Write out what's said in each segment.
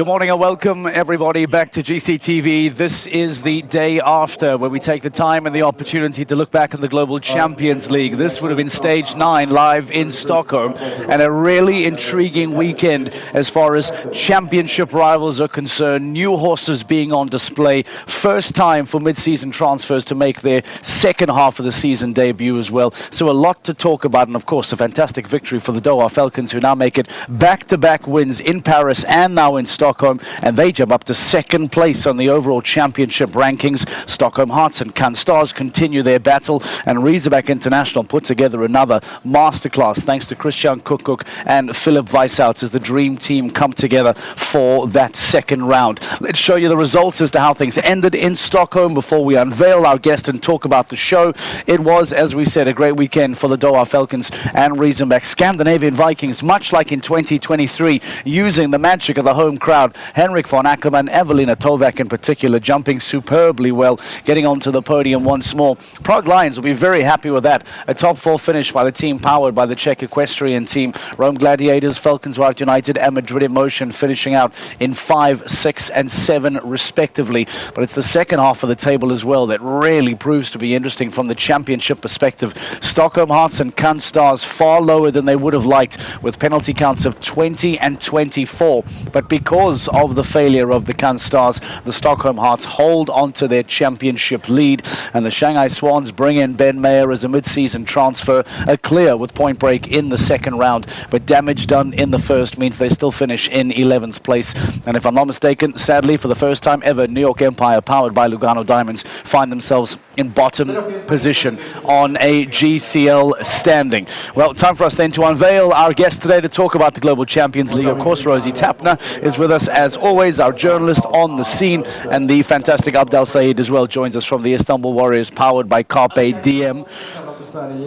Good morning and welcome everybody back to GCTV. This is the day after where we take the time and the opportunity to look back on the Global Champions League. This would have been stage 9 live in Stockholm, and a really intriguing weekend as far as championship rivals are concerned. New horses being on display. First time for mid-season transfers to make their second half of the season debut as well. So a lot to talk about, and of course a fantastic victory for the Doha Falcons, who now make it back-to-back wins in Paris and now in Stockholm, and they jump up to second place on the overall championship rankings. Stockholm Hearts and Cannes Stars continue their battle, and Razorback International put together another masterclass thanks to Christian Kuckuck and Philip Weissaut as the dream team come together for that second round. Let's show you the results as to how things ended in Stockholm before we unveil our guest and talk about the show. It was, as we said, a great weekend for the Doha Falcons and Razorback. Scandinavian Vikings, much like in 2023, using the magic of the home crowd. Henrik von Ackermann, Evelina Tovak in particular, jumping superbly well, getting onto the podium once more. Prague Lions will be very happy with that. A top 4 finish by the team powered by the Czech equestrian team. Rome Gladiators, Falcons White United and Madrid Emotion finishing out in 5, 6 and 7 respectively. But it's the second half of the table as well that really proves to be interesting from the championship perspective. Stockholm Hearts and Cannes Stars far lower than they would have liked, with penalty counts of 20 and 24. But because of the failure of the Cannes Stars, the Stockholm Hearts hold on to their championship lead, and the Shanghai Swans bring in Ben Mayer as a mid-season transfer, a clear with point break in the second round, but damage done in the first means they still finish in 11th place. And if I'm not mistaken, sadly for the first time ever, New York Empire, powered by Lugano Diamonds, find themselves in bottom position on a GCL standing. Well, time for us then to unveil our guest today to talk about the Global Champions League. Of course, Rosie Tapner is with us as always, our journalist on the scene, and the fantastic Abdel Said as well joins us from the Istanbul Warriors, powered by Carpe Diem.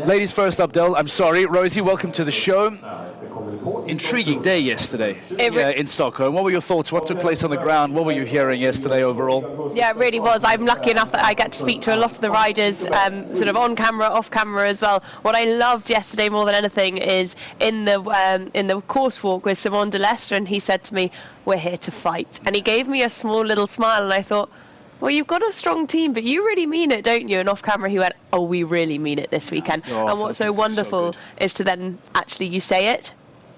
Ladies first, Abdel. I'm sorry, Rosie, welcome to the show. Intriguing day yesterday in Stockholm. What were your thoughts? What took place on the ground? What were you hearing yesterday overall? Yeah, it really was. I'm lucky enough that I get to speak to a lot of the riders, sort of on camera, off camera as well. What I loved yesterday more than anything is in the course walk with Simon de Lestre, and he said to me, "We're here to fight," and he gave me a small little smile, and I thought, well, you've got a strong team, but you really mean it, don't you? And off camera he went, "Oh, we really mean it this weekend." And what's so wonderful is to then actually you say it,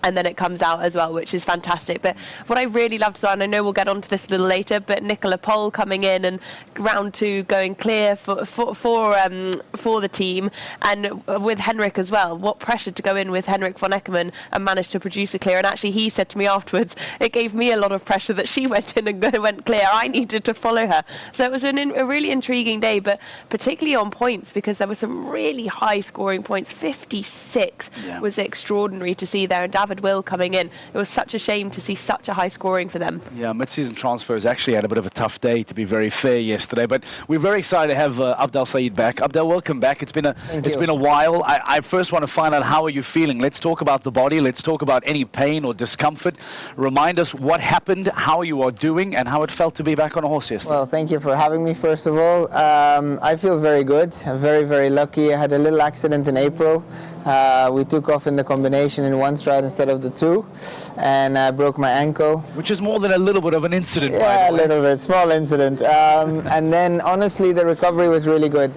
and then it comes out as well, which is fantastic. But what I really loved as well, and I know we'll get onto this a little later, but Nicola Pohl coming in and round 2 going clear for the team, and with Henrik as well. What pressure to go in with Henrik von Eckermann and manage to produce a clear. And actually he said to me afterwards, it gave me a lot of pressure that she went in and went clear. I needed to follow her. So it was a really intriguing day, but particularly on points, because there were some really high scoring points. 56 was extraordinary to see there, and David Will coming in. It was such a shame to see such a high scoring for them. Yeah, mid-season transfers actually had a bit of a tough day, to be very fair, yesterday. But we're very excited to have Abdel Said back. Abdel, welcome back. It's been a while. I first want to find out, how are you feeling? Let's talk about the body. Let's talk about any pain or discomfort. Remind us what happened, how you are doing, and how it felt to be back on a horse yesterday. Well, thank you for having me, first of all. I feel very good. I'm very, very lucky. I had a little accident in April. We took off in the combination in one stride instead of the 2, and I broke my ankle. Which is more than a little bit of an incident, by the way. Yeah, a little bit, small incident. And then, honestly, the recovery was really good.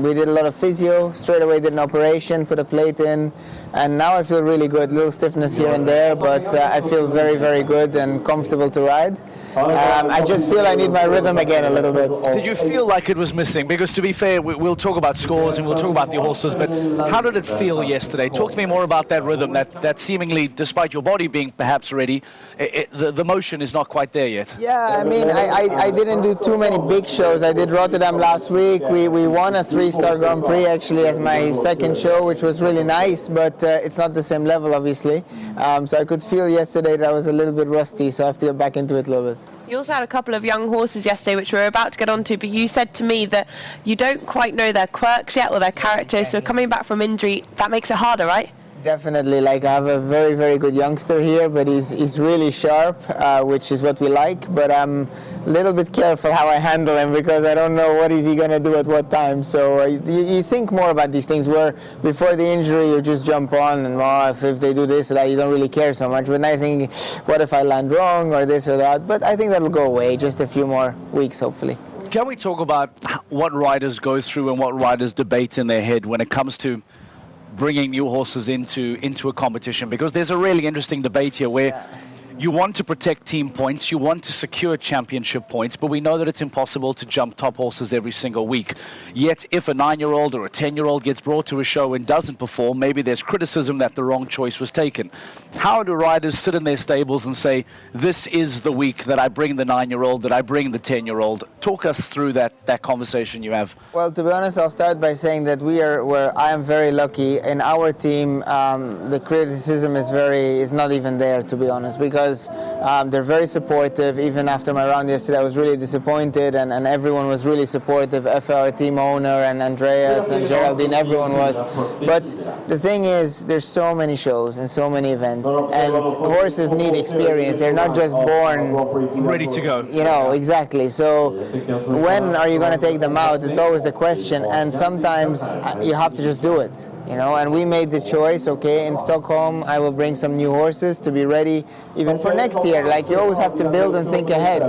We did a lot of physio, straight away did an operation, put a plate in, and now I feel really good. Little stiffness here and there, but I feel very, very good and comfortable to ride. I just feel I need my rhythm again a little bit. Did you feel like it was missing? Because to be fair, we'll talk about scores and we'll talk about the horses, but how did it feel yesterday? Talk to me more about that rhythm, that seemingly, despite your body being perhaps ready, the motion is not quite there yet. Yeah, I mean, I didn't do too many big shows. I did Rotterdam last week. We won a 3-star Grand Prix actually as my second show, which was really nice, but it's not the same level, obviously. So I could feel yesterday that I was a little bit rusty, so I have to get back into it a little bit. You also had a couple of young horses yesterday, which we're about to get onto, but you said to me that you don't quite know their quirks yet or their characters, so coming back from injury, that makes it harder, right? Definitely, like I have a very, very good youngster here, but he's really sharp, which is what we like. But I'm a little bit careful how I handle him because I don't know what is he gonna do at what time. So you think more about these things where before the injury you just jump on and if they do this or that, you don't really care so much. But now I think, what if I land wrong or this or that? But I think that'll go away, just a few more weeks, hopefully. Can we talk about what riders go through and what riders debate in their head when it comes to bringing new horses into a competition? Because there's a really interesting debate here where you want to protect team points, you want to secure championship points, but we know that it's impossible to jump top horses every single week. Yet, if a 9-year-old or a 10-year-old gets brought to a show and doesn't perform, maybe there's criticism that the wrong choice was taken. How do riders sit in their stables and say, this is the week that I bring the 9-year-old, that I bring the 10-year-old? Talk us through that conversation you have. Well, to be honest, I'll start by saying that I am very lucky. In our team, the criticism is not even there, to be honest, because they're very supportive. Even after my round yesterday, I was really disappointed, and everyone was really supportive. FR team owner and Andreas and Geraldine, everyone was. But the thing is, there's so many shows and so many events, and horses need experience. They're not just born ready to go. You know, exactly. So when are you going to take them out? It's always the question, and sometimes you have to just do it. You know, and we made the choice, okay, in Stockholm I will bring some new horses to be ready even for next year. Like, you always have to build and think ahead.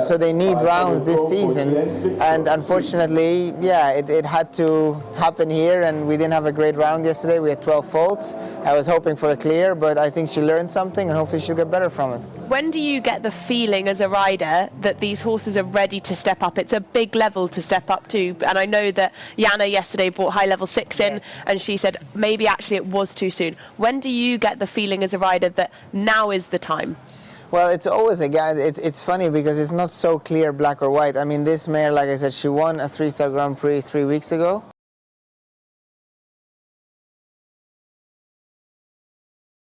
So they need rounds this season, and unfortunately, yeah, it had to happen here, and we didn't have a great round yesterday. We had 12 faults. I was hoping for a clear, but I think she learned something, and hopefully she'll get better from it. When do you get the feeling as a rider that these horses are ready to step up? It's a big level to step up to, and I know that Jana yesterday brought high level 6 in, and she said maybe actually it was too soon. When do you get the feeling as a rider that now is the time? Well, it's always it's funny because it's not so clear black or white. I mean, this mare, like I said, she won a 3-star Grand Prix 3 weeks ago.